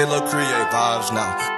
Killer create vibes now.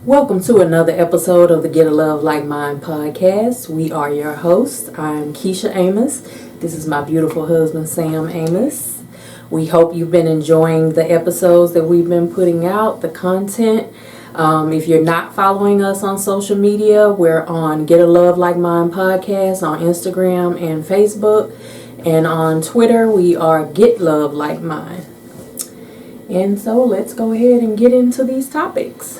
Welcome to another episode of the Get a Love Like Mine podcast. We are your hosts. I'm Keisha Amos. This is my beautiful husband, Sam Amos. We hope you've been enjoying the episodes that we've been putting out, the content. If you're not following us on social media, we're on Get a Love Like Mine podcast on Instagram and Facebook. And on Twitter, we are Get Love Like Mine. And so let's go ahead and get into these topics.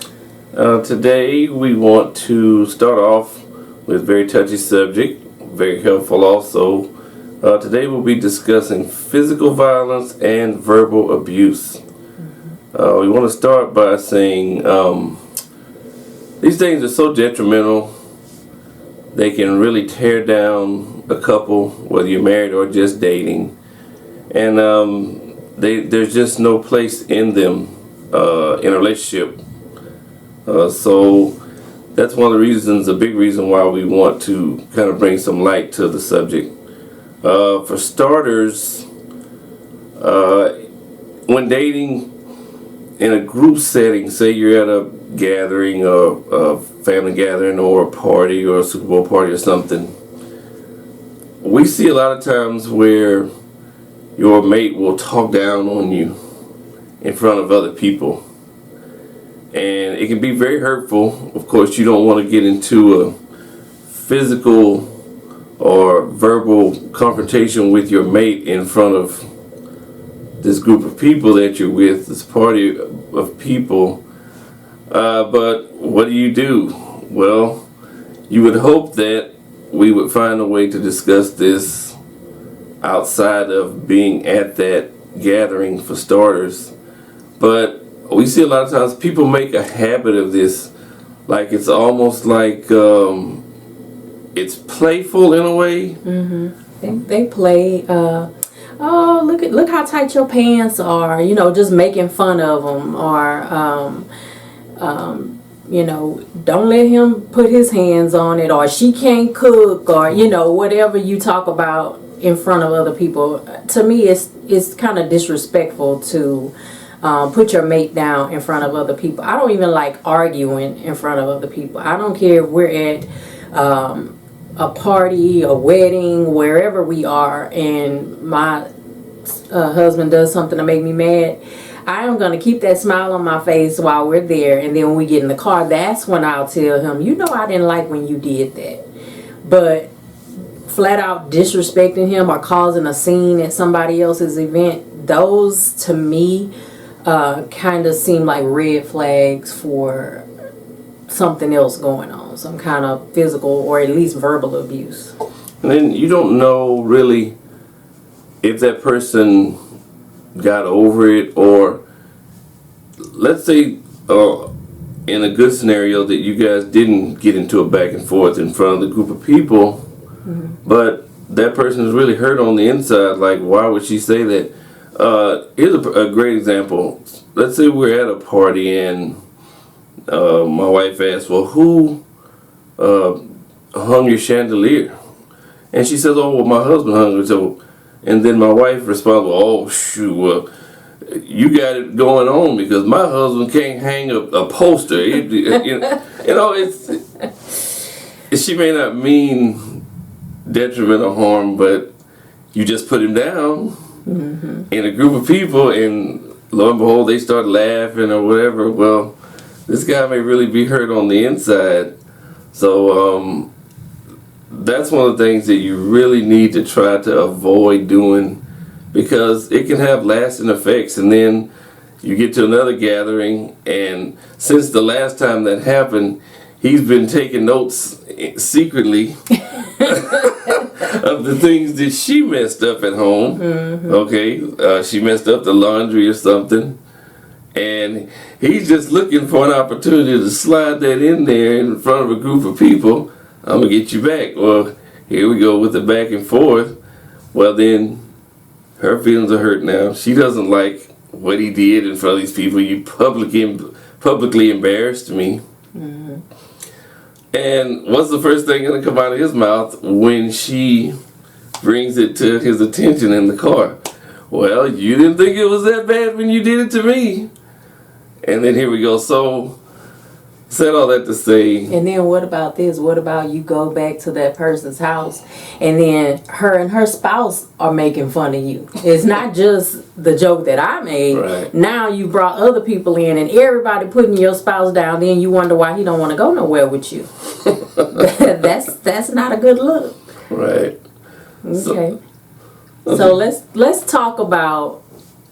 Today we want to start off with a very touchy subject, very helpful also. Today we'll be discussing physical violence and verbal abuse. We want to start by saying these things are so detrimental. They can really tear down a couple, whether you're married or just dating. And there's just no place in them in a relationship. So that's one of the reasons, a big reason why we want to kind of bring some light to the subject. For starters, when dating in a group setting, say you're at a gathering, a family gathering or a party or a Super Bowl party or something, we see a lot of times where your mate will talk down on you in front of other people. And it can be very hurtful. Of course, you don't want to get into a physical or verbal confrontation with your mate in front of this group of people that you're with, this party of people. But what do? Well, you would hope that we would find a way to discuss this outside of being at that gathering for starters. But we see a lot of times people make a habit of this, like it's almost like it's playful in a way. Mm-hmm. They play. Oh, look how tight your pants are. You know, just making fun of them, or you know, don't let him put his hands on it, or she can't cook, or you know, whatever you talk about in front of other people. To me, it's kind of disrespectful to put your mate down in front of other people. I don't even like arguing in front of other people. I don't care if we're at a party, a wedding, wherever we are, and my husband does something to make me mad. I am going to keep that smile on my face while we're there, and then when we get in the car, that's when I'll tell him, you know, I didn't like when you did that. But flat out disrespecting him or causing a scene at somebody else's event, those to me kind of seem like red flags for something else going on, some kind of physical or at least verbal abuse. And then you don't know really if that person got over it, or let's say in a good scenario that you guys didn't get into a back and forth in front of the group of people, but that person is really hurt on the inside. Like, why would she say that? Here's a great example. Let's say we're at a party and my wife asks, well, who hung your chandelier? And she says, oh, well, my husband hung it. So, and then my wife responds, well, oh, shoot, well, you got it going on because my husband can't hang a poster. You know, she may not mean detrimental harm, but you just put him down in a group of people, and lo and behold, they start laughing or whatever. Well, this guy may really be hurt on the inside. So that's one of the things that you really need to try to avoid doing, because it can have lasting effects. And then you get to another gathering, and since the last time that happened, he's been taking notes secretly of the things that she messed up at home. Okay, she messed up the laundry or something, and he's just looking for an opportunity to slide that in there in front of a group of people. I'm gonna get you back. Well, here we go with the back and forth. Well, then her feelings are hurt now. She doesn't like what he did in front of these people. You publicly embarrassed me. And what's the first thing going to come out of his mouth when she brings it to his attention in the car? Well, you didn't think it was that bad when you did it to me. And then here we go. So, said all that to say. And then what about this? What about you go back to that person's house and then her and her spouse are making fun of you? It's not just the joke that I made. Right. Now you brought other people in and everybody putting your spouse down. Then you wonder why he don't want to go nowhere with you. That's not a good look. Right. Okay. So let's talk about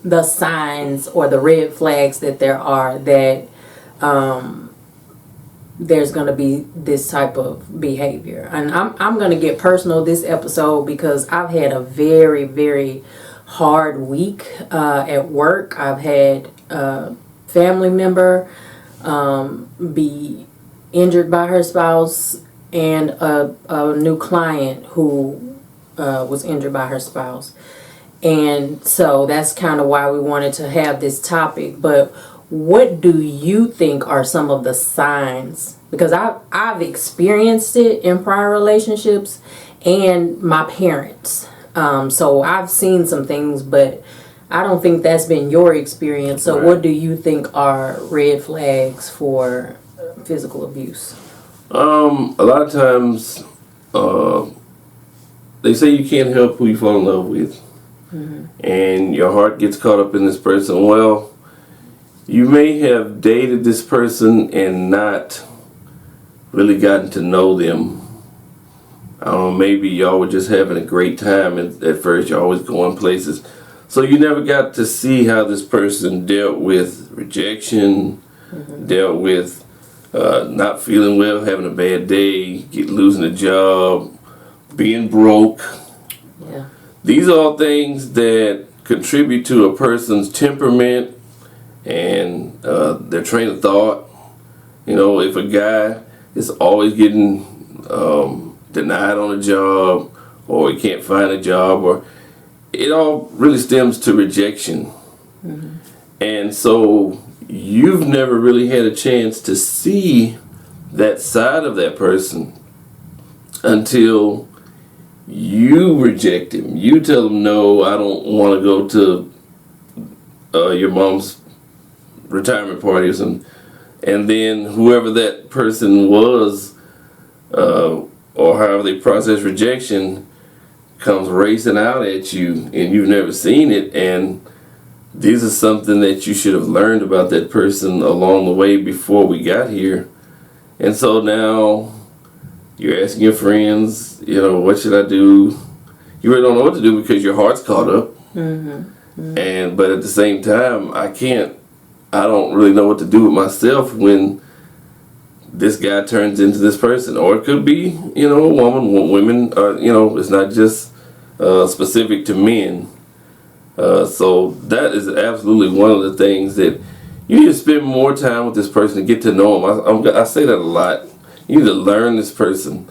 the signs or the red flags that there are that there's going to be this type of behavior. And I'm going to get personal this episode because I've had a very, very hard week at work. I've had a family member be injured by her spouse and a new client who was injured by her spouse. And so that's kind of why we wanted to have this topic. But what do you think are some of the signs? Because I've experienced it in prior relationships and my parents. So I've seen some things, but I don't think that's been your experience. So what do you think are red flags for physical abuse? A lot of times, they say you can't help who you fall in love with. And your heart gets caught up in this person. Well, you may have dated this person and not really gotten to know them. Maybe y'all were just having a great time at first. You're always going places. So you never got to see how this person dealt with rejection, dealt with not feeling well, having a bad day, losing a job, being broke. Yeah. These are all things that contribute to a person's temperament and their train of thought. You know, if a guy is always getting denied on a job, or he can't find a job, or it all really stems to rejection. And so you've never really had a chance to see that side of that person until you reject him. You tell him, no, I don't want to go to your mom's retirement party or something. And then whoever that person was, or however they process rejection, comes racing out at you, and you've never seen it. And these are something that you should have learned about that person along the way before we got here. And so now you're asking your friends, you know, what should I do? You really don't know what to do because your heart's caught up. But at the same time, I don't really know what to do with myself when this guy turns into this person. Or it could be, you know, a woman. Women are, you know, it's not just specific to men. So that is absolutely one of the things that you need to spend more time with this person to get to know him. I say that a lot. You need to learn this person.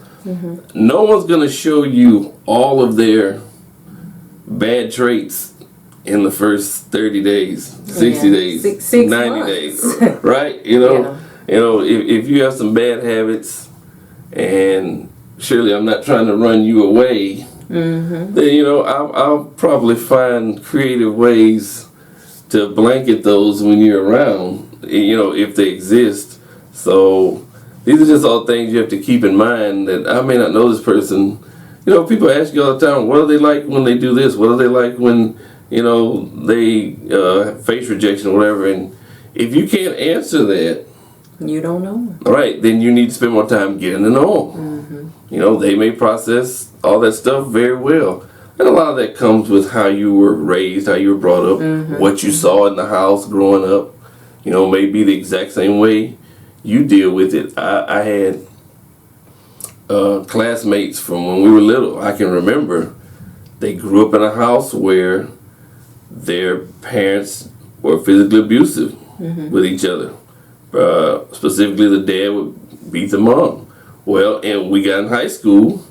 No one's going to show you all of their bad traits in the first 30 days, 60 days, 90 months. days, right? You know, if you have some bad habits, and surely I'm not trying to run you away, then, you know, I'll probably find creative ways to blanket those when you're around, you know, if they exist. So these are just all things you have to keep in mind, that I may not know this person. You know, people ask you all the time, what are they like when they do this? What are they like when, you know, they face rejection or whatever? And if you can't answer that, you don't know. Right, then you need to spend more time getting to know them. You know, they may process all that stuff very well. And a lot of that comes with how you were raised, how you were brought up, what you saw in the house growing up. You know, may be the exact same way you deal with it. I had classmates from when we were little. I can remember they grew up in a house where their parents were physically abusive with each other. Specifically, the dad would beat the mom. Well, and we got in high school,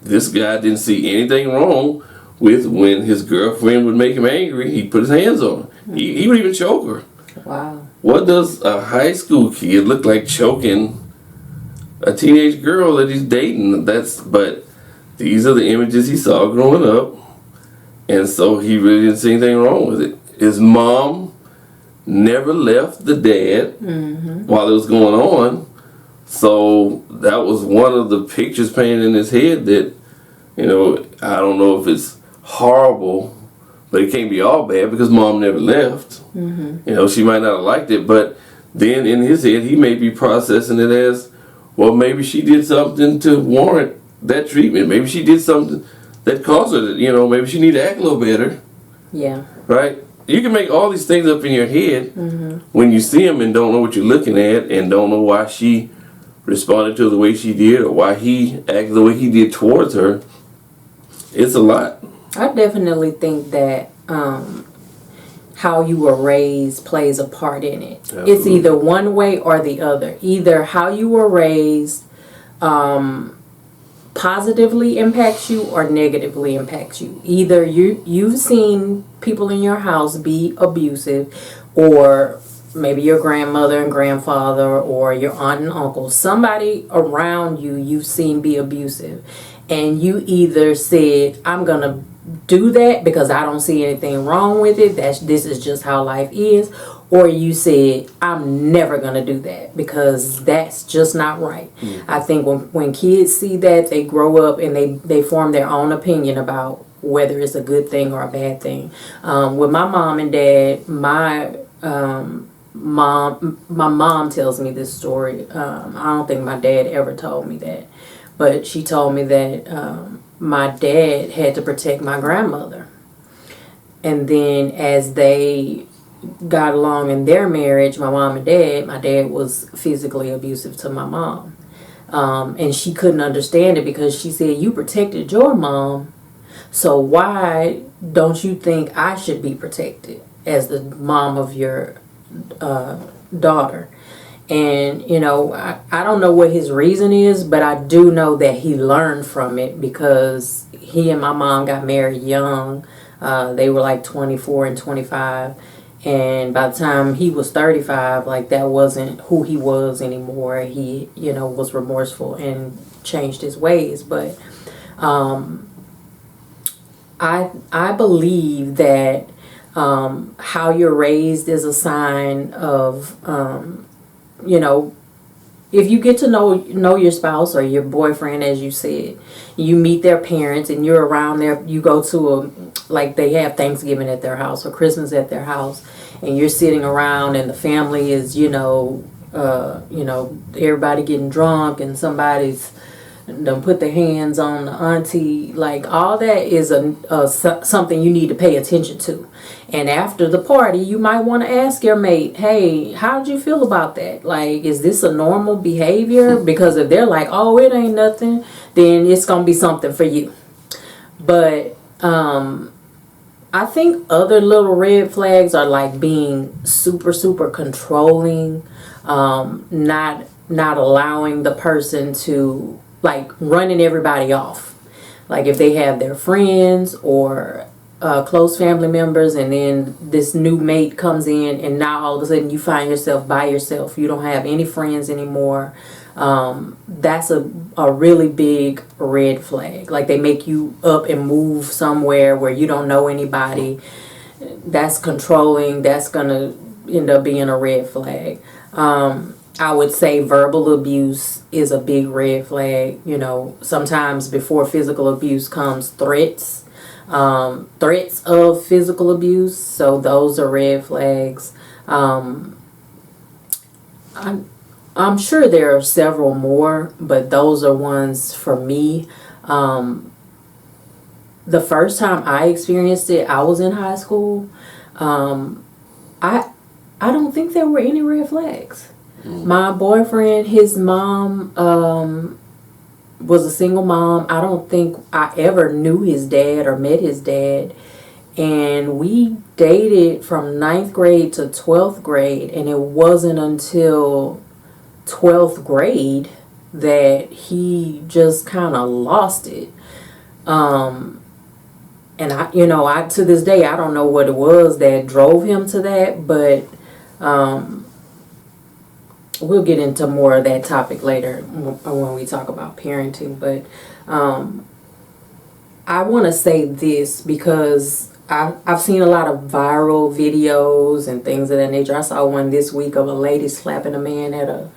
this guy didn't see anything wrong with when his girlfriend would make him angry, he'd put his hands on her. He would even choke her. Wow. What does a high school kid look like choking a teenage girl that he's dating? But these are the images he saw growing up, and so he really didn't see anything wrong with it. His mom never left the dad while it was going on, so that was one of the pictures painted in his head that, I don't know if it's horrible, but it can't be all bad because mom never left. She might not have liked it, but then in his head he may be processing it as, well, maybe she did something to warrant that treatment. Maybe she did something that caused her to, maybe she need to act a little better. Yeah. Right? You can make all these things up in your head when you see them and don't know what you're looking at and don't know why she responded to the way she did or why he acted the way he did towards her. It's a lot. I definitely think that how you were raised plays a part in it. Absolutely. It's either one way or the other. Either how you were raised positively impacts you or negatively impacts you. Either you've seen people in your house be abusive, or maybe your grandmother and grandfather or your aunt and uncle, somebody around you've seen be abusive, and you either said, I'm gonna do that because I don't see anything wrong with it, this is just how life is, or you said, I'm never gonna do that because that's just not right. I think when kids see that, they grow up and they form their own opinion about whether it's a good thing or a bad thing. With my mom and dad, my mom tells me this story. I don't think my dad ever told me that, but she told me that my dad had to protect my grandmother, and then as they got along in their marriage, my dad was physically abusive to my mom, and she couldn't understand it because she said, you protected your mom, so why don't you think I should be protected as the mom of your daughter? And I don't know what his reason is, but I do know that he learned from it because he and my mom got married young. They were like 24 and 25, and by the time he was 35, like, that wasn't who he was anymore. He was remorseful and changed his ways. But I believe that how you're raised is a sign of if you get to know your spouse or your boyfriend, as you said, you meet their parents and you're around there, you go to they have Thanksgiving at their house or Christmas at their house, and you're sitting around and the family is, everybody getting drunk and somebody's done put their hands on the auntie, all that is something you need to pay attention to. And after the party, you might want to ask your mate, hey, how'd you feel about that? Is this a normal behavior? Because if they're like, oh, it ain't nothing, then it's going to be something for you. But I think other little red flags are being super, super controlling, not allowing the person to, running everybody off. If they have their friends or close family members, and then this new mate comes in, and now all of a sudden you find yourself by yourself. You don't have any friends anymore. That's a really big red flag. They make you up and move somewhere where you don't know anybody. That's controlling. That's going to end up being a red flag. I would say verbal abuse is a big red flag. Sometimes before physical abuse comes threats. Threats of physical abuse, so those are red flags. I'm sure there are several more, but those are ones for me. The first time I experienced it, I was in high school. I don't think there were any red flags. My boyfriend, his mom was a single mom. I don't think I ever knew his dad or met his dad. And we dated from 9th grade to 12th grade. And it wasn't until 12th grade that he just kind of lost it. And I to this day, I don't know what it was that drove him to that. But We'll get into more of that topic later when we talk about parenting. But I want to say this because I've seen a lot of viral videos and things of that nature. I saw one this week of a lady slapping a man at a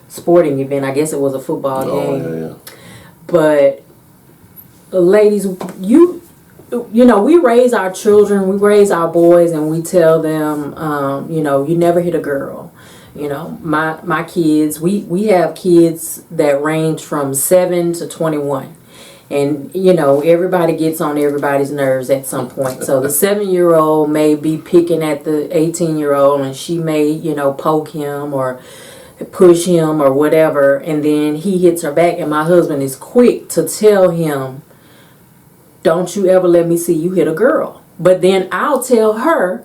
sporting event. I guess it was a football game. Yeah. But ladies, you know, we raise our children, we raise our boys, and we tell them, you know, you never hit a girl. You know, my kids, we have kids that range from 7 to 21. And, you know, everybody gets on everybody's nerves at some point. So the 7-year-old may be picking at the 18-year-old, and she may, you know, poke him or push him or whatever. And then he hits her back, and my husband is quick to tell him, don't you ever let me see you hit a girl. But then I'll tell her,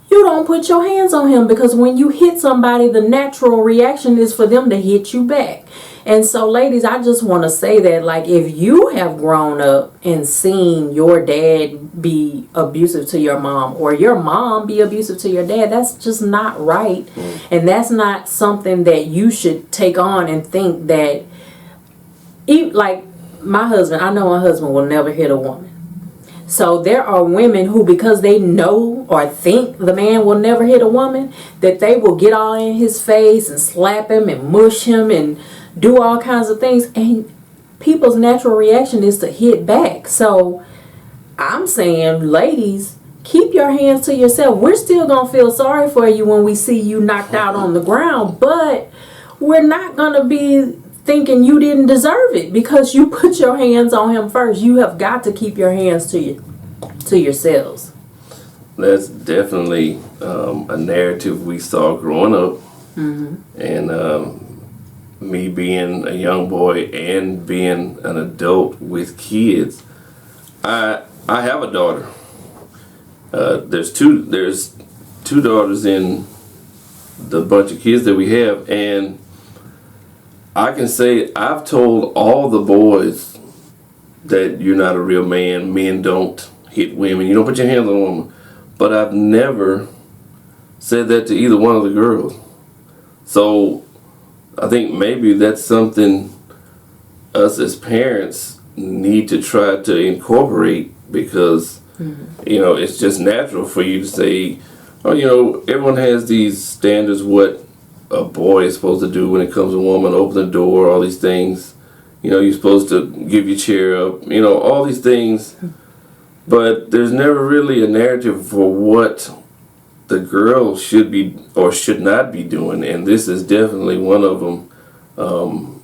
you don't put your hands on him, because when you hit somebody, the natural reaction is for them to hit you back. And so, ladies, I just want to say that, like, if you have grown up and seen your dad be abusive to your mom, or your mom be abusive to your dad, that's just not right. And that's not something that you should take on and think that, like my husband, I know my husband will never hit a woman. So there are women who, because they know or think the man will never hit a woman, that they will get all in his face and slap him and mush him and do all kinds of things. And people's natural reaction is to hit back. So I'm saying, ladies, keep your hands to yourself. We're still going to feel sorry for you when we see you knocked out on the ground, but we're not going to be thinking you didn't deserve it because you put your hands on him first. You have got to keep your hands to yourselves. That's definitely a narrative we saw growing up. And me being a young boy and being an adult with kids, I have a daughter. There's two daughters in the bunch of kids that we have, and I can say I've told all the boys that you're not a real man. Men don't hit women. You don't put your hands on a woman. But I've never said that to either one of the girls. So I think maybe that's something us as parents need to try to incorporate, because you know, it's just natural for you to say, oh, you know, everyone has these standards what a boy is supposed to do when it comes to a woman, open the door, all these things. You know, you're supposed to give your chair up, you know, all these things. But there's never really a narrative for what the girl should be or should not be doing. And this is definitely one of them.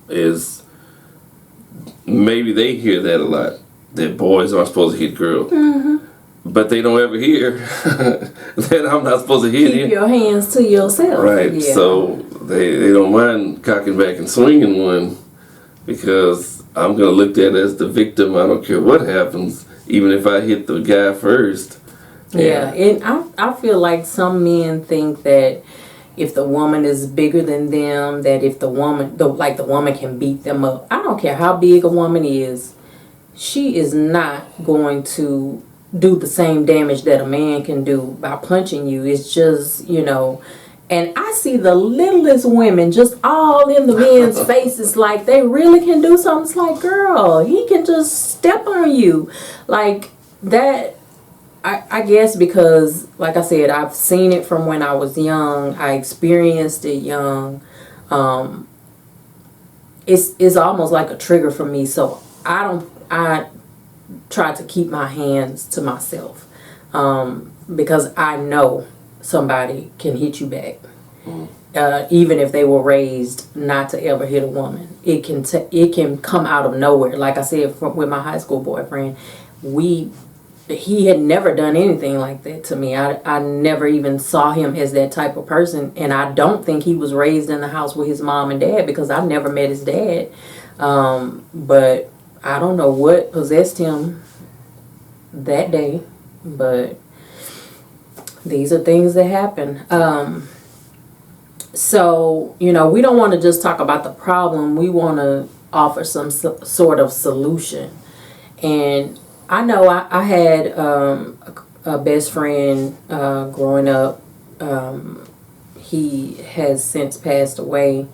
Is maybe they hear that a lot, that boys aren't supposed to hit girls. But they don't ever hear that I'm not supposed to hit him. Keep your hands to yourself. Right. Yeah. So they don't mind cocking back and swinging one, because I'm going to look at it as the victim. I don't care what happens, even if I hit the guy first. Yeah, and I feel like some men think that if the woman is bigger than them, that if the woman can beat them up. I don't care how big a woman is, she is not going to do the same damage that a man can do by punching you. It's just, you know, and I see the littlest women just all in the men's faces, like they really can do something. It's like, girl, he can just step on you like that. I guess because, like I said, I've seen it from when I was young. I experienced it young. It's almost like a trigger for me. So I try to keep my hands to myself, because I know somebody can hit you back, even if they were raised not to ever hit a woman. It can come out of nowhere. Like I said, with my high school boyfriend, he had never done anything like that to me. I never even saw him as that type of person, and I don't think he was raised in the house with his mom and dad, because I never met his dad. But I don't know what possessed him that day, but these are things that happen. So, you know, we don't want to just talk about the problem. We want to offer some sort of solution. And I know I had a best friend growing up. he has since passed away.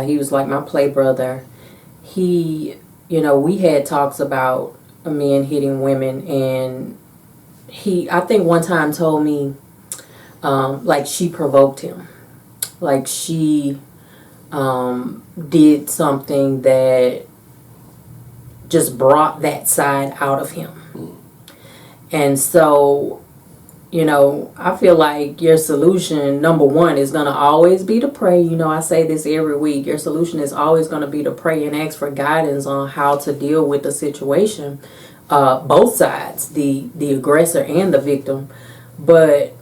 He was like my play brother. He, we had talks about men hitting women, and I think one time told me, like she provoked him. Like she did something that just brought that side out of him. And so, I feel like your solution, number one, is going to always be to pray. I say this every week. Your solution is always going to be to pray and ask for guidance on how to deal with the situation. Both sides, the aggressor and the victim. But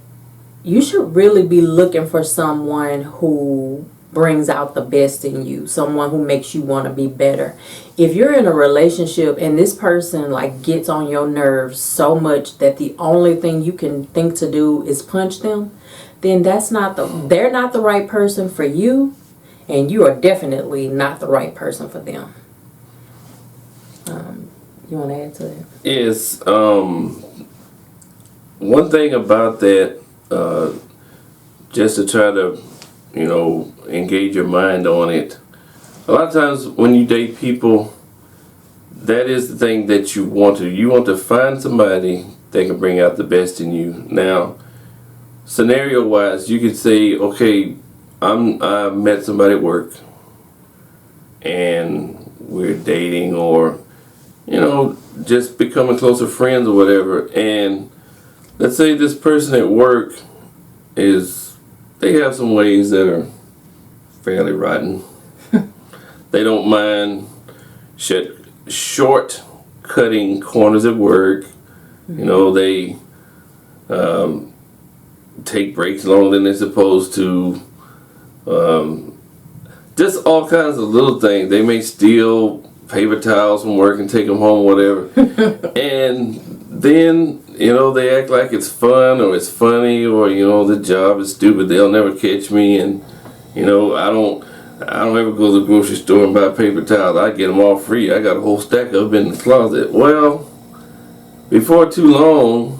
you should really be looking for someone who brings out the best in you, someone who makes you want to be better. If you're in a relationship and this person like gets on your nerves so much that the only thing you can think to do is punch them, then they're not the right person for you, and you are definitely not the right person for them. You want to add to that? Yes. One thing about that, just to try to, engage your mind on it. A lot of times when you date people, that is the thing that you want to. You want to find somebody that can bring out the best in you. Now, scenario-wise, you could say, okay, I met somebody at work, and we're dating, or just becoming closer friends or whatever. And let's say this person at work they have some ways that are fairly rotten. They don't mind short cutting corners at work. They take breaks longer than they're supposed to. Just all kinds of little things. They may steal paper towels from work and take them home, whatever. And then, they act like it's fun or it's funny, or, the job is stupid, they'll never catch me, and, I don't ever go to the grocery store and buy paper towels. I get them all free. I got a whole stack of them in the closet. Well, before too long,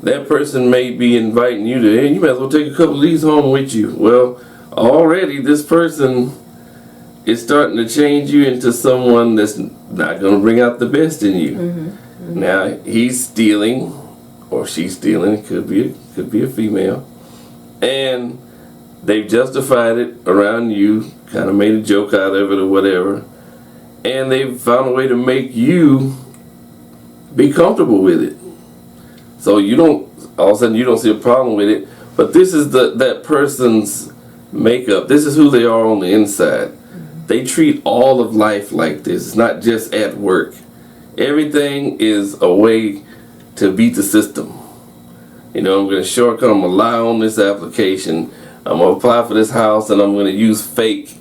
that person may be inviting you to, hey, you might as well take a couple of these home with you. Well, already this person is starting to change you into someone that's not going to bring out the best in you. Mm-hmm. Now, he's stealing, or she's stealing, it could be a female, and they've justified it around you, kind of made a joke out of it or whatever, and they've found a way to make you be comfortable with it. So all of a sudden you don't see a problem with it, but this is that person's makeup. This is who they are on the inside. They treat all of life like this. It's not just at work. Everything is a way to beat the system. I'm going to shortcut. I'm going to lie on this application. I'm going to apply for this house, and I'm going to use fake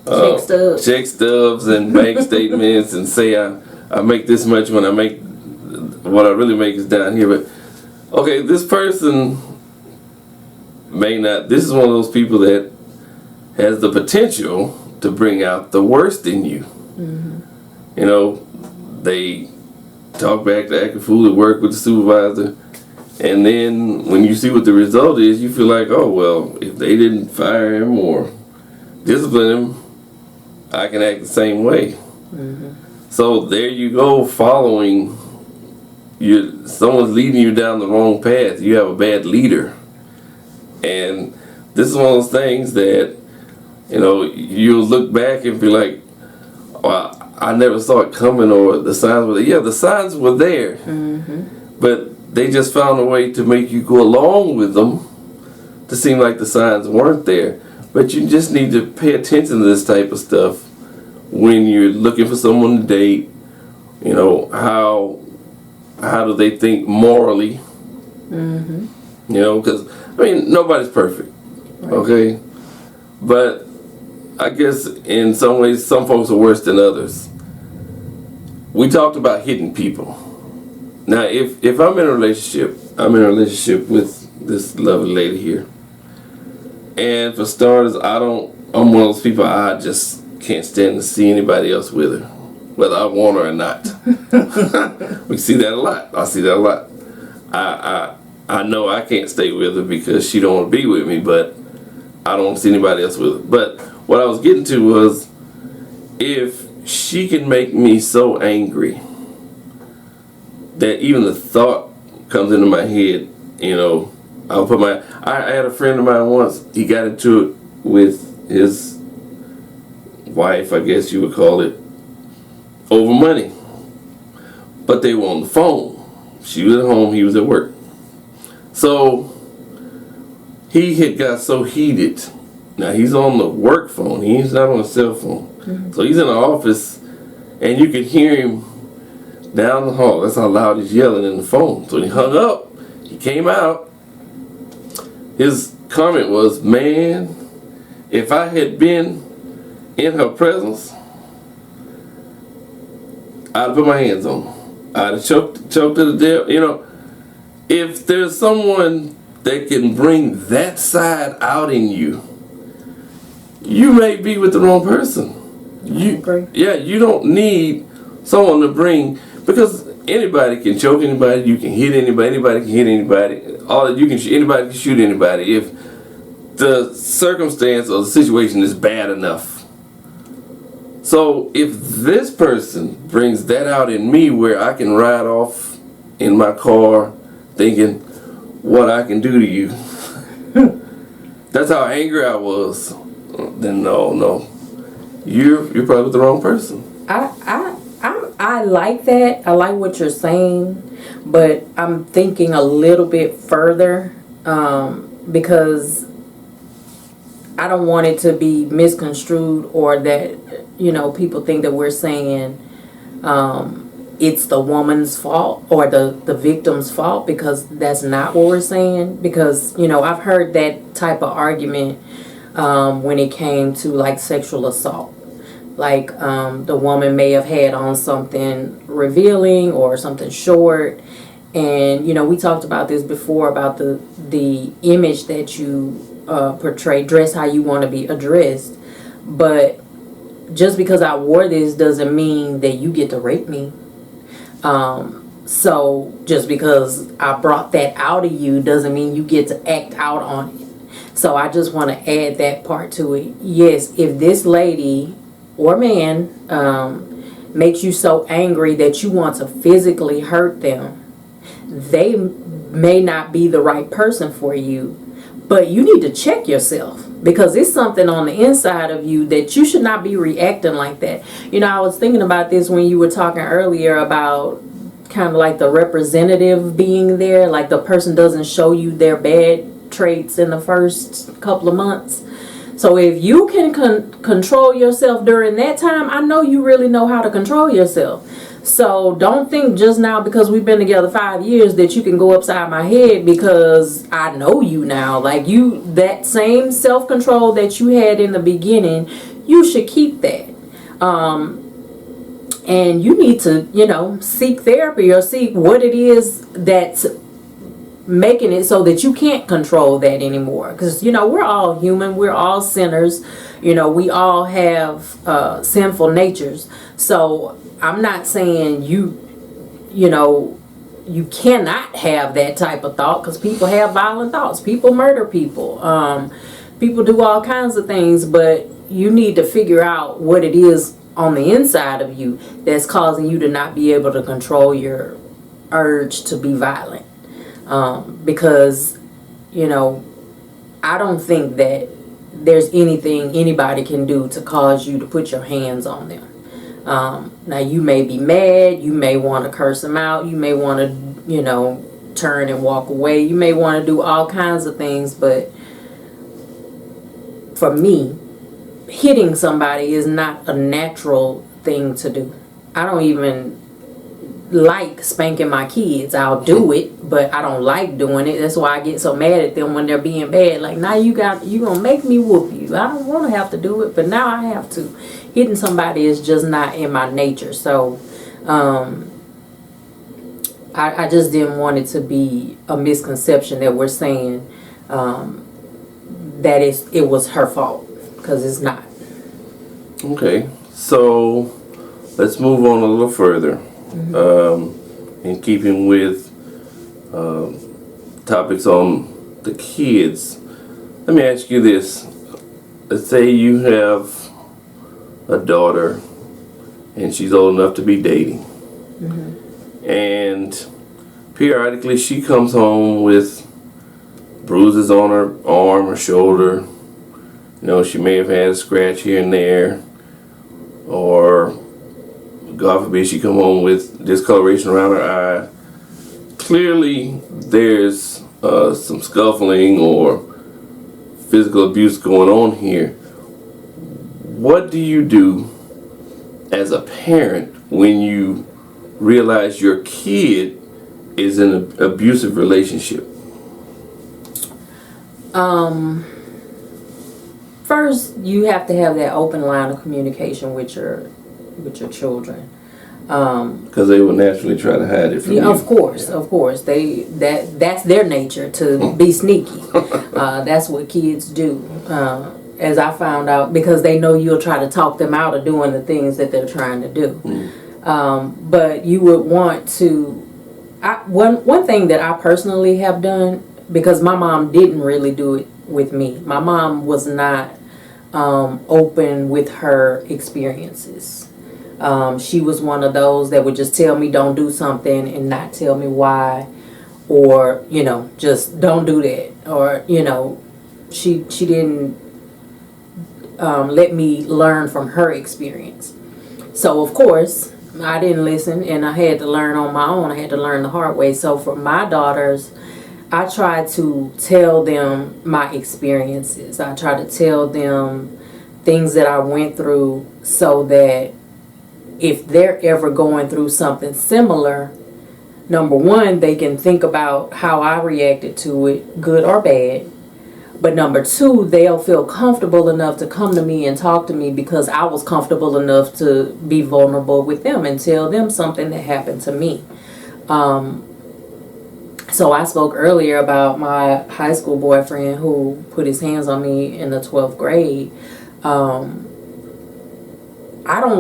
check stubs and bank statements and say I make this much when I make what I really make is down here. But okay, this person may not. This is one of those people that has the potential to bring out the worst in you. Mm-hmm. They talk back to act a fool at work with the supervisor, and then when you see what the result is, you feel like, oh well, if they didn't fire him or discipline him, I can act the same way. Mm-hmm. So there you go, following someone's leading you down the wrong path. You have a bad leader, and this is one of those things that you'll look back and be like, oh, I never saw it coming, or the signs were there. Yeah, the signs were there, mm-hmm. but they just found a way to make you go along with them to seem like the signs weren't there. But you just need to pay attention to this type of stuff when you're looking for someone to date. How do they think morally? Mm-hmm. Because nobody's perfect, right. Okay, but I guess in some ways, some folks are worse than others. We talked about hitting people. Now, if I'm in a relationship with this lovely lady here. And for starters, I'm one of those people, I just can't stand to see anybody else with her, whether I want her or not. We see that a lot. I see that a lot. I know I can't stay with her because she don't want to be with me, but I don't want to see anybody else with it. But what I was getting to was, if she can make me so angry that even the thought comes into my head, I'll put I had a friend of mine once, he got into it with his wife, I guess you would call it, over money. But they were on the phone. She was at home, he was at work. So he had got so heated. Now he's on the work phone, he's not on a cell phone. Mm-hmm. So he's in the office and you could hear him down the hall. That's how loud he's yelling in the phone. So he hung up, he came out. His comment was, man, if I had been in her presence, I'd have put my hands on her. I'd have choked her to death. If there's someone that can bring that side out in you, you may be with the wrong person. You don't need someone to bring, because anybody can choke anybody, you can hit anybody can hit anybody, anybody can shoot anybody if the circumstance or the situation is bad enough. So if this person brings that out in me where I can ride off in my car thinking what I can do to you, that's how angry I was, then no. You're probably with the wrong person. I like that. I like what you're saying, but I'm thinking a little bit further because I don't want it to be misconstrued, or that people think that we're saying it's the woman's fault or the victim's fault, because that's not what we're saying. Because I've heard that type of argument when it came to like sexual assault. Like the woman may have had on something revealing or something short, and we talked about this before about the image that you portray, dress how you want to be addressed. But just because I wore this doesn't mean that you get to rape me. So just because I brought that out of you doesn't mean you get to act out on it. So I just want to add that part to it. Yes, if this lady or man makes you so angry that you want to physically hurt them, they may not be the right person for you. But you need to check yourself, because it's something on the inside of you that you should not be reacting like that. I was thinking about this when you were talking earlier about kind of like the representative being there, like the person doesn't show you their bad traits in the first couple of months. So if you can control yourself during that time, I know you really know how to control yourself. So don't think just now because we've been together 5 years that you can go upside my head because I know you now. Like that same self-control that you had in the beginning, you should keep that. And you need to, seek therapy or seek what it is that's making it so that you can't control that anymore. Because, we're all human. We're all sinners. We all have sinful natures. So I'm not saying you cannot have that type of thought, because people have violent thoughts. People murder people. People do all kinds of things, but you need to figure out what it is on the inside of you that's causing you to not be able to control your urge to be violent. Because, I don't think that there's anything anybody can do to cause you to put your hands on them. Now you may be mad, you may want to curse them out, you may want to, turn and walk away, you may want to do all kinds of things, but for me, hitting somebody is not a natural thing to do. I don't even like spanking my kids. I'll do it, but I don't like doing it. That's why I get so mad at them when they're being bad. Like, now you gonna make me whoop you. I don't want to have to do it, but now I have to. Hitting somebody is just not in my nature. So I just didn't want it to be a misconception that we're saying that it was her fault, because it's not. Okay, so let's move on a little further. In keeping with topics on the kids, let me ask you this. let's say you have a daughter and she's old enough to be dating. And periodically she comes home with bruises on her arm or shoulder. You know, she may have had a scratch here and there, or God forbid she come home with discoloration around her eye. Clearly there's some scuffling or physical abuse going on here. What do you do as a parent when you realize your kid is in an abusive relationship? First, you have to have that open line of communication with your children. Because they will naturally try to hide it from you. Of course. That's their nature, to be sneaky. That's what kids do. As I found out, because they know you'll try to talk them out of doing the things that they're trying to do. But you would want to. One thing that I personally have done, because my mom didn't really do it with me. My mom was not open with her experiences. She was one of those that would just tell me don't do something and not tell me why, or just don't do that, or she didn't let me learn from her experience. So of course I didn't listen, and I had to learn on my own. I had to learn the hard way. So for my daughters, I try to tell them my experiences. I try to tell them things that I went through, so that if they're ever going through something similar, number one, they can think about how I reacted to it, good or bad. But number two, they'll feel comfortable enough to come to me and talk to me, because I was comfortable enough to be vulnerable with them and tell them something that happened to me. So I spoke earlier about my high school boyfriend who put his hands on me in the 12th grade. I don't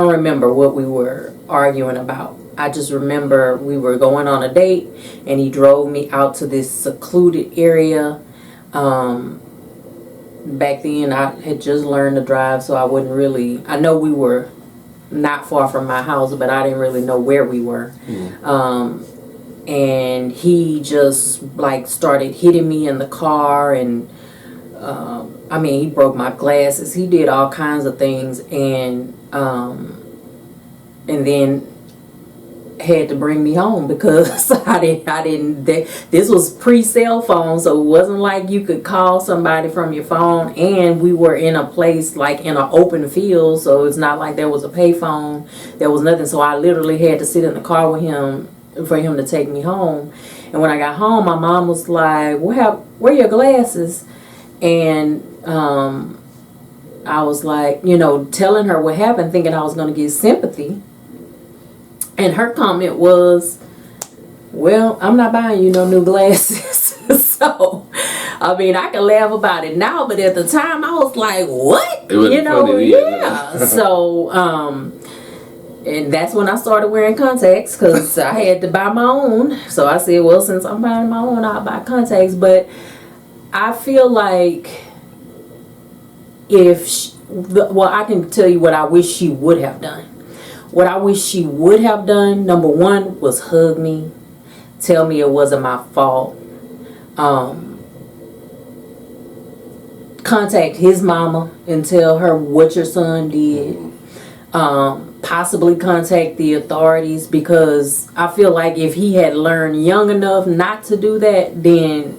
remember what we were arguing about. I just remember we were going on a date and he drove me out to this secluded area. Back then I had just learned to drive, so I know we were not far from my house, but I didn't really know where we were. And he just started hitting me in the car, and he broke my glasses. He did all kinds of things, and then had to bring me home because this was pre-cell phone, so it wasn't like you could call somebody from your phone, and we were in a place in an open field, so it's not like there was a payphone, there was nothing. So I literally had to sit in the car with him for him to take me home. And when I got home, my mom was like, where are your glasses? And I was like, telling her what happened, thinking I was going to get sympathy. And her comment was, well, I'm not buying you no new glasses. So, I can laugh about it now, but at the time I was like, what? It was funny, yeah. So, and that's when I started wearing contacts, because I had to buy my own. So I said, well, since I'm buying my own, I'll buy contacts. But I feel like I can tell you what I wish she would have done. What I wish she would have done, number one, was hug me, tell me it wasn't my fault, contact his mama and tell her what your son did, possibly contact the authorities, because I feel like if he had learned young enough not to do that, then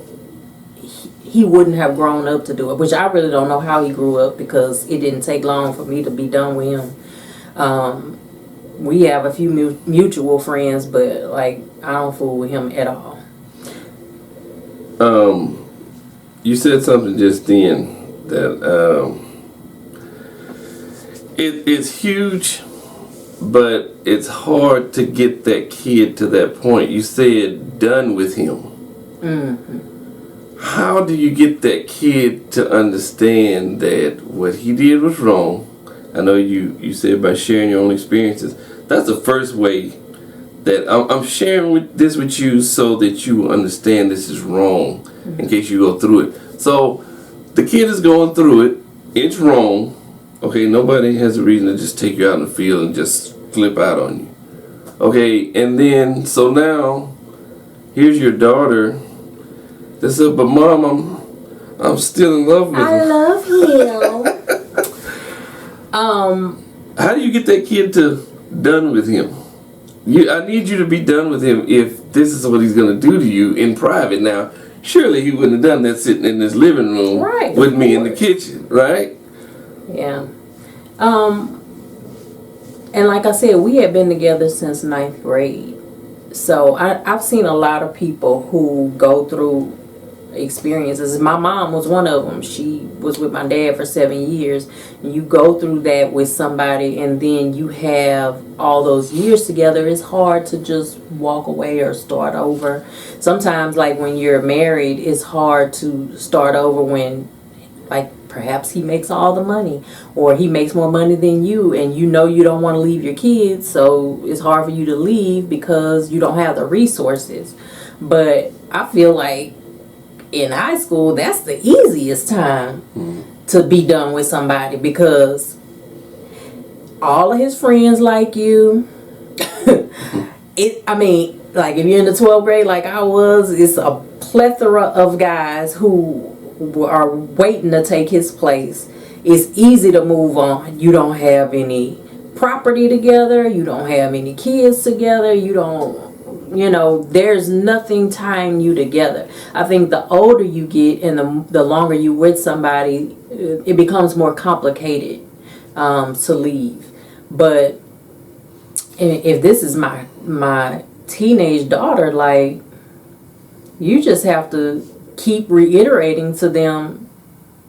he wouldn't have grown up to do it, which I really don't know how he grew up, because it didn't take long for me to be done with him. We have a few mutual friends, but I don't fool with him at all. You said something just then that it's huge, but it's hard to get that kid to that point. You said done with him. Mm-hmm. How do you get that kid to understand that what he did was wrong? I know you said by sharing your own experiences. That's the first way that I'm sharing this with you, so that you understand this is wrong, in case you go through it. So the kid is going through it. It's wrong. Okay, nobody has a reason to just take you out in the field and just flip out on you. Okay, and then, so now, here's your daughter that said, but Mom, I'm still in love with him. I love him. How do you get that kid to done with him? I need you to be done with him if this is what he's going to do to you in private. Now, surely he wouldn't have done that sitting in this living room with me in the kitchen, right? Yeah. And like I said, we had been together since 9th grade. So I've seen a lot of people who go through experiences. My mom was one of them. She was with my dad for 7 years. You go through that with somebody, and then you have all those years together. It's hard to just walk away or start over. Sometimes, like when you're married, it's hard to start over when, like, perhaps he makes all the money, or he makes more money than you, and you know you don't want to leave your kids, so it's hard for you to leave because you don't have the resources. But I feel like in high school, that's the easiest time to be done with somebody, because all of his friends like you. I mean, like if you're in the 12th grade like I was, it's a plethora of guys who are waiting to take his place. It's easy to move on. You don't have any property together. You don't have any kids together. You don't, there's nothing tying you together. I think the older you get and the longer you with somebody, it becomes more complicated to leave. But if this is my teenage daughter, like, you just have to keep reiterating to them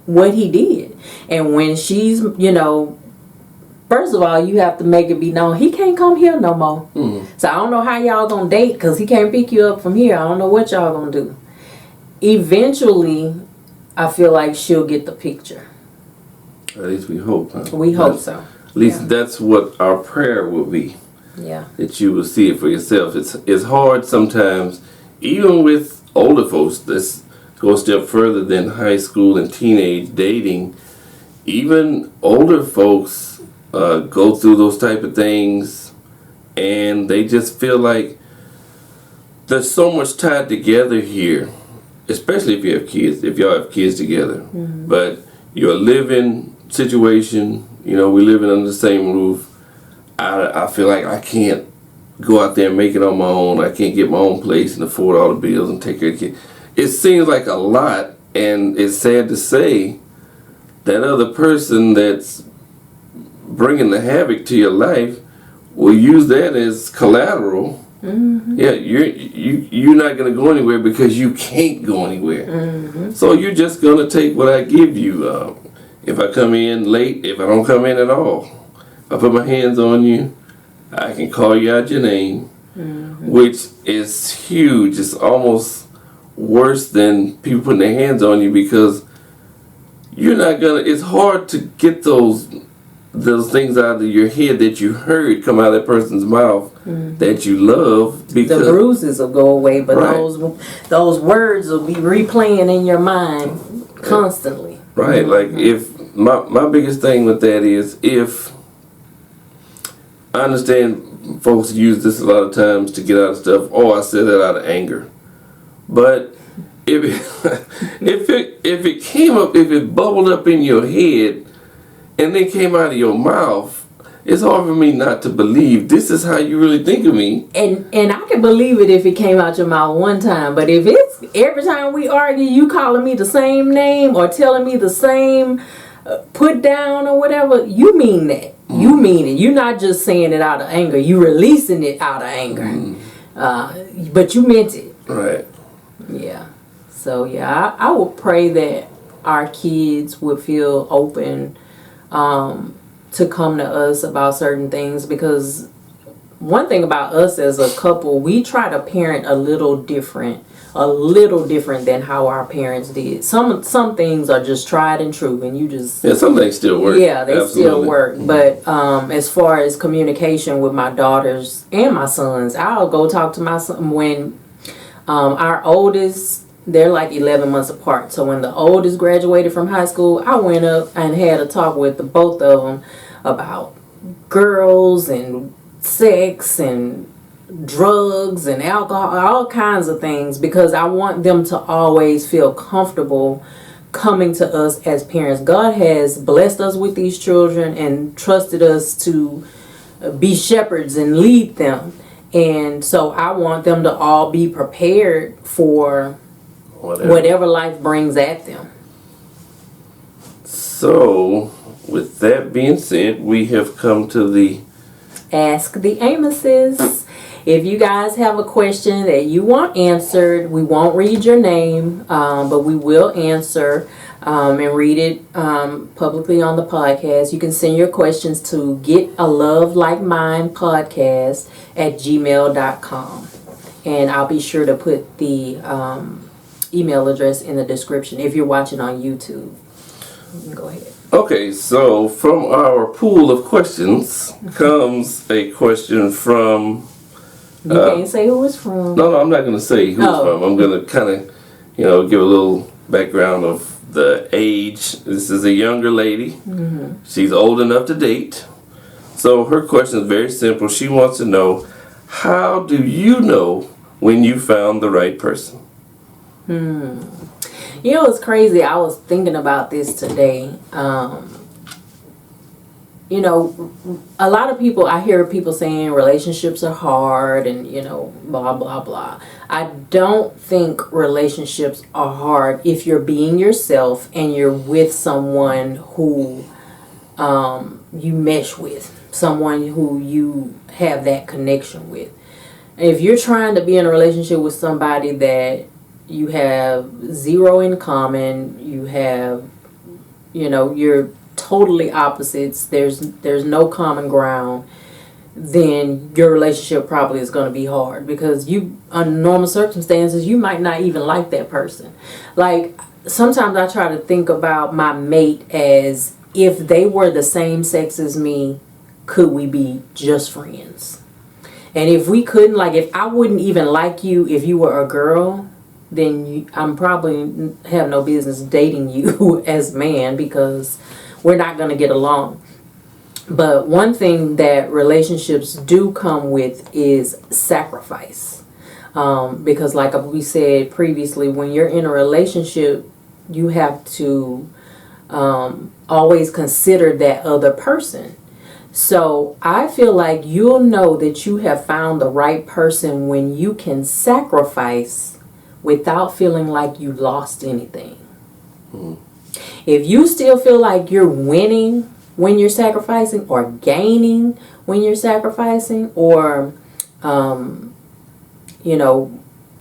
what he did. And when she's, first of all, you have to make it be known he can't come here no more. So I don't know how y'all gonna date, because he can't pick you up from here. I don't know what y'all gonna do. Eventually, I feel like she'll get the picture. At least we hope, huh? We hope so. At least that's what our prayer will be. Yeah. That you will see it for yourself. It's hard sometimes, even with older folks. Let's go a step further than high school and teenage dating. Even older folks go through those type of things, and they just feel like there's so much tied together here, especially if you have kids, if y'all have kids together. But your living situation, we living under the same roof. I feel like I can't go out there and make it on my own. I can't get my own place and afford all the bills and take care of the kids. It seems like a lot, and it's sad to say that other person that's bringing the havoc to your life will use that as collateral. Yeah, you're not going to go anywhere because you can't go anywhere. So you're just going to take what I give you. If I come in late, if I don't come in at all, I put my hands on you, I can call you out your name, which is huge. It's almost worse than people putting their hands on you, because you're not gonna, it's hard to get those things out of your head that you heard come out of that person's mouth that you love, because the bruises will go away, but those words will be replaying in your mind constantly. Right. Like, if my biggest thing with that is, if I understand folks use this a lot of times to get out of stuff. Oh, I said that out of anger. But if it came up, if it bubbled up in your head and then came out of your mouth, it's hard for me not to believe this is how you really think of me. And I can believe it if it came out your mouth one time. But if it's every time we argue, you calling me the same name or telling me the same put down or whatever, you mean that. You mean it. You're not just saying it out of anger. You releasing it out of anger. But you meant it. Right. Yeah. So, yeah, I would pray that our kids would feel open to come to us about certain things, because one thing about us as a couple, we try to parent a little different than how our parents did. Some things are just tried and true, and you just... Yeah, some things still work. Yeah, they still work. But as far as communication with my daughters and my sons, I'll go talk to my son when our oldest they're like 11 months apart. So when the oldest graduated from high school, I went up and had a talk with the both of them about girls and sex and drugs and alcohol, all kinds of things, because I want them to always feel comfortable coming to us as parents. God has blessed us with these children and trusted us to be shepherds and lead them. And so I want them to all be prepared for whatever life brings at them. So, with that being said, we have come to the Ask the Amoses. If you guys have a question that you want answered, we won't read your name, but we will answer and read it publicly on the podcast. You can send your questions to getalovelikamindepodcast@gmail.com. And I'll be sure to put the email address in the description if you're watching on YouTube. You can go ahead. Okay, so from our pool of questions comes a question from... You can't say who it's from. No, I'm not going to say who it's from. I'm going to kind of, give a little background of the age. This is a younger lady. Mm-hmm. She's old enough to date. So her question is very simple. She wants to know, how do you know when you found the right person? It's crazy. I was thinking about this today. A lot of people, I hear people saying relationships are hard and, blah, blah, blah. I don't think relationships are hard if you're being yourself and you're with someone who you mesh with, someone who you have that connection with. If you're trying to be in a relationship with somebody that you have zero in common, you have, you're totally opposites, there's no common ground, then your relationship probably is going to be hard, because under normal circumstances, you might not even like that person. Like, sometimes I try to think about my mate as if they were the same sex as me, could we be just friends? And if we couldn't, like, if I wouldn't even like you if you were a girl, then I'm probably have no business dating you as man, because we're not going to get along. But one thing that relationships do come with is sacrifice. Because like we said previously, when you're in a relationship, you have to always consider that other person. So I feel like you'll know that you have found the right person when you can sacrifice without feeling like you lost anything. If you still feel like you're winning when you're sacrificing, or gaining when you're sacrificing, or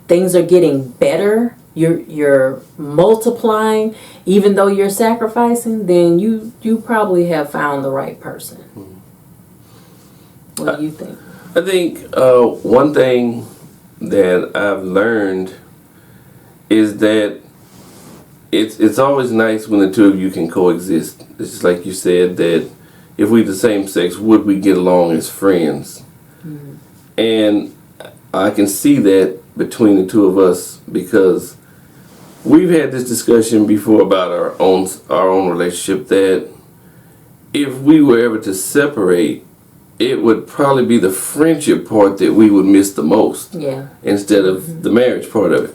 things are getting better, you're multiplying even though you're sacrificing, then you probably have found the right person. What do you think? I think one thing that I've learned is that it's always nice when the two of you can coexist. It's just like you said, that if we're the same sex, would we get along as friends? Mm-hmm. And I can see that between the two of us, because we've had this discussion before about our own relationship, that if we were ever to separate, it would probably be the friendship part that we would miss the most, instead of the marriage part of it.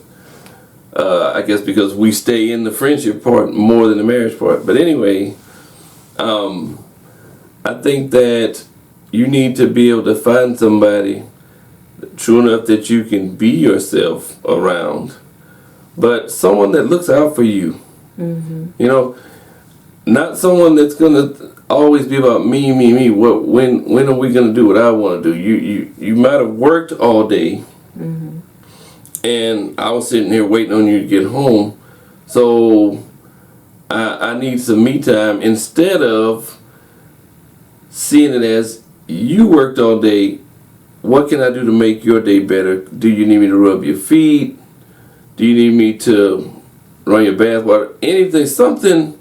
I guess because we stay in the friendship part more than the marriage part. But anyway, I think that you need to be able to find somebody true enough that you can be yourself around, but someone that looks out for you. Mm-hmm. Not someone that's gonna always be about me. When are we gonna do what I want to do? You might have worked all day. Mm-hmm. And I was sitting here waiting on you to get home. So I need some me time, instead of seeing it as you worked all day. What can I do to make your day better? Do you need me to rub your feet? Do you need me to run your bath water? Anything, something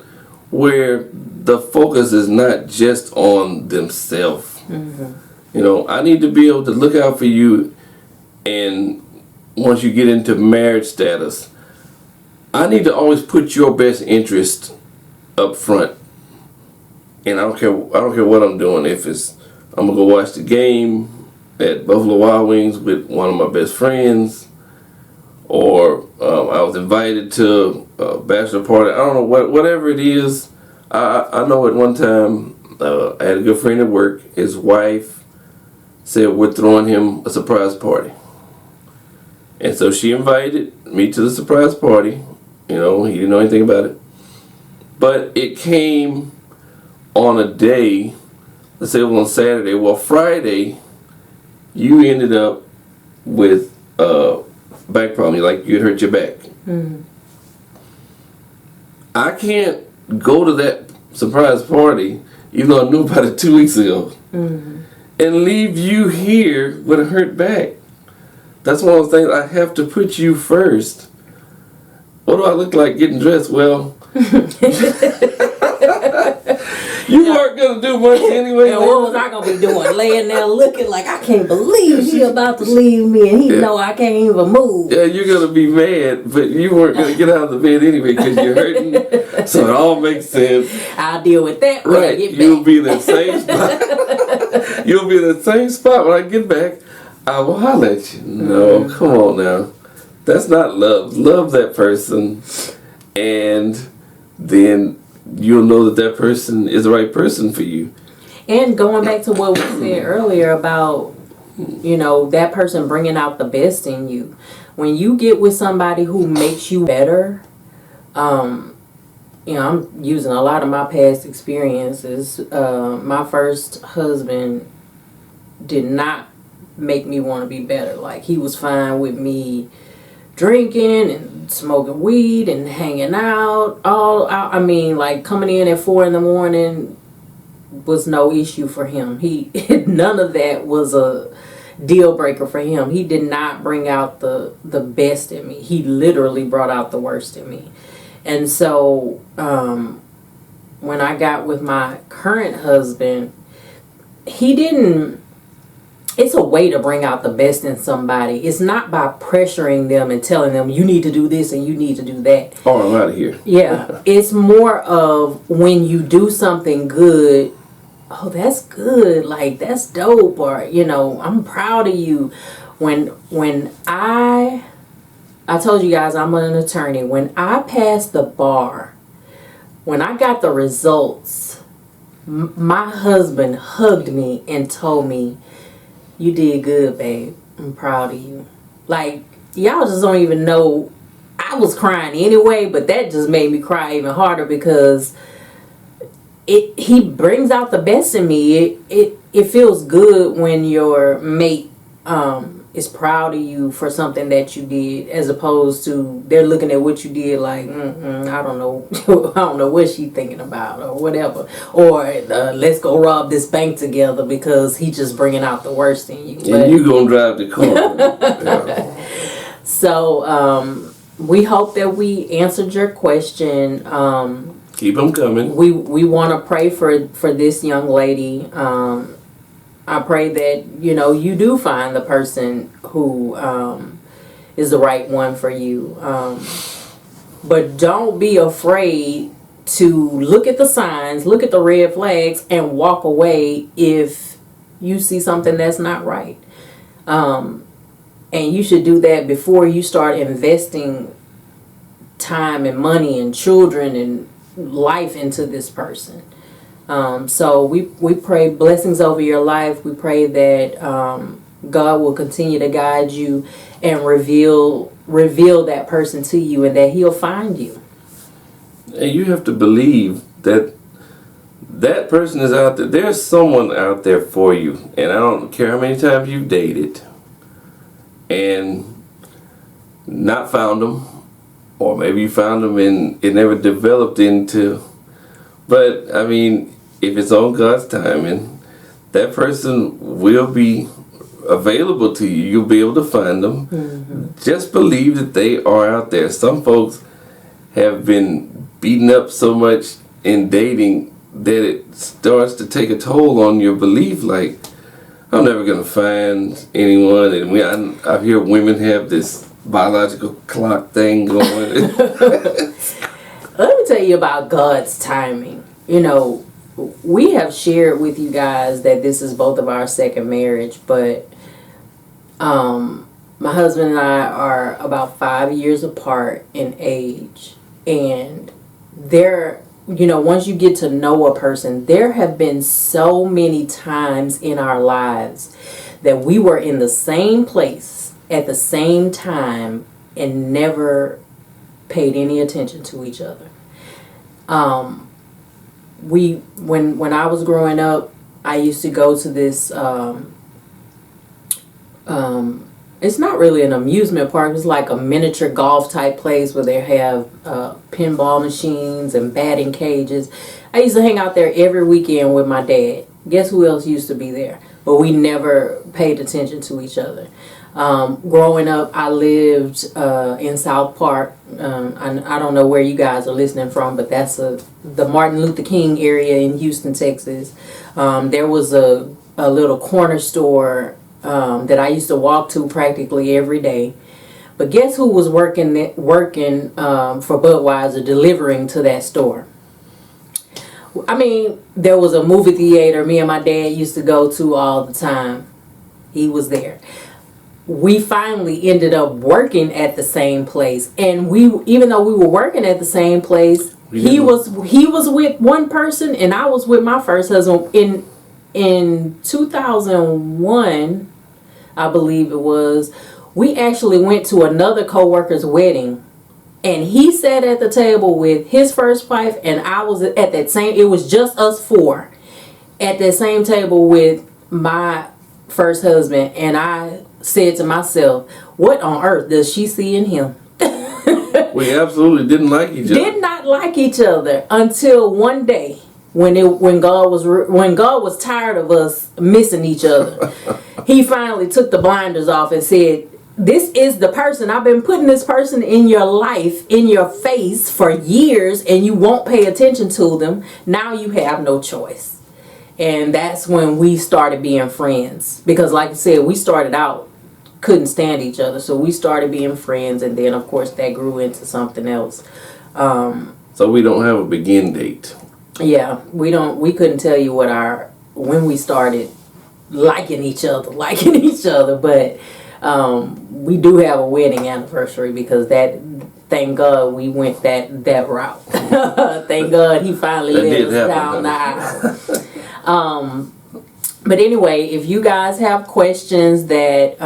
where the focus is not just on themselves. Mm-hmm. I need to be able to look out for you, and once you get into marriage status, I need to always put your best interest up front. And I don't care what I'm doing. If it's I'm gonna go watch the game at Buffalo Wild Wings with one of my best friends, or I was invited to a bachelor party. I don't know whatever it is. I know at one time I had a good friend at work. His wife said we're throwing him a surprise party, and so she invited me to the surprise party. You know, he didn't know anything about it, but it came on a day. Let's say it was on Saturday. Well, Friday, you ended up with back problem. Like you had hurt your back. Mm-hmm. I can't go to that surprise party, even though I knew about it 2 weeks ago, and leave you here with a hurt back. That's one of those things. I have to put you first. What do I look like getting dressed? Well, you weren't going to do much anyway. And what was I going to be doing? Laying there looking like I can't believe she about to leave me and he know I can't even move. Yeah, you're going to be mad, but you weren't going to get out of the bed anyway because you're hurting. So it all makes sense. I'll deal with that when I get back. You'll be in that same spot. You'll be in the same spot when I get back. I will holler at you. No, come on now. That's not love. Love that person, and then you'll know that person is the right person for you. And going back to what we said earlier about, you know, that person bringing out the best in you. When you get with somebody who makes you better, you know, I'm using a lot of my past experiences. My first husband did not make me want to be better. Like, he was fine with me drinking and smoking weed and hanging out. I mean, like, coming in at 4 a.m. was no issue for him. None of that was a deal breaker for him. He did not bring out the best in me. He literally brought out the worst in me. And so when I got with my current husband, he didn't. It's a way to bring out the best in somebody. It's not by pressuring them and telling them you need to do this and you need to do that. Oh, I'm out of here. Yeah. It's more of when you do something good, oh, that's good. Like, that's dope. Or, you know, I'm proud of you. When I told you guys I'm an attorney. When I passed the bar, when I got the results, my husband hugged me and told me, "You did good, babe. I'm proud of you." Like, y'all just don't even know. I was crying anyway, but that just made me cry even harder because he brings out the best in me. It feels good when your mate is proud of you for something that you did, as opposed to they're looking at what you did like, I don't know, I don't know what she's thinking about or whatever, or let's go rob this bank together because he's just bringing out the worst in you. And you gonna drive the car. Yeah. So we hope that we answered your question. Keep them coming. We want to pray for this young lady. I pray that, you know, you do find the person who is the right one for you. But don't be afraid to look at the signs, look at the red flags, and walk away if you see something that's not right. And you should do that before you start investing time and money and children and life into this person. So we pray blessings over your life. We pray that God will continue to guide you and reveal that person to you, and that he'll find you. And you have to believe that that person is out there. There's someone out there for you. And I don't care how many times you've dated and not found them, or maybe you found them and it never developed into. But I mean, if it's on God's timing, that person will be available to you. You'll be able to find them. Mm-hmm. Just believe that they are out there. Some folks have been beaten up so much in dating that it starts to take a toll on your belief. Like, I'm never going to find anyone. And I hear women have this biological clock thing going. Let me tell you about God's timing. You know, we have shared with you guys that this is both of our second marriage, but my husband and I are about 5 years apart in age, and once you get to know a person, there have been so many times in our lives that we were in the same place at the same time and never paid any attention to each other. When I was growing up, I used to go to this it's not really an amusement park. It's like a miniature golf type place where they have pinball machines and batting cages. I used to hang out there every weekend with my dad. Guess who else used to be there? But we never paid attention to each other. Growing up, I lived in South Park. I don't know where you guys are listening from, but that's the Martin Luther King area in Houston, Texas. There was a little corner store that I used to walk to practically every day. But guess who was working for Budweiser, delivering to that store? I mean, there was a movie theater me and my dad used to go to all the time. He was there. We finally ended up working at the same place, and even though we were working at the same place, he was with one person and I was with my first husband. In 2001, I believe it was, we actually went to another coworker's wedding, and he sat at the table with his first wife, and I was at that same, it was just us four at that same table with my first husband, and I said to myself, what on earth does she see in him? We absolutely didn't like each other. Did not like each other until one day when God was tired of us missing each other. He finally took the blinders off and said, this is the person. I've been putting this person in your life, in your face for years, and you won't pay attention to them. Now you have no choice. And that's when we started being friends. Because like I said, we started out, couldn't stand each other. So we started being friends, and then of course that grew into something else. So we don't have a begin date. Yeah, we couldn't tell you when we started liking each other, but we do have a wedding anniversary, because thank God we went that route. Thank God he finally led us down the aisle. But anyway, if you guys have questions that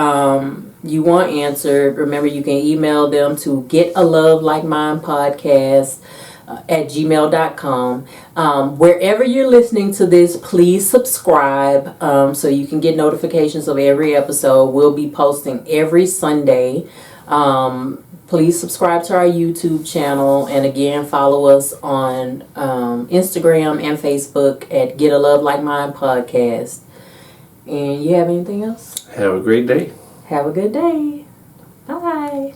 you want answered, remember you can email them to getalovelikemindepodcast at gmail.com. Wherever you're listening to this, please subscribe so you can get notifications of every episode. We'll be posting every Sunday. Please subscribe to our YouTube channel, and again, follow us on Instagram and Facebook at Get a Love Like Mine Podcast. And you have anything else? Have a great day. Have a good day. Bye.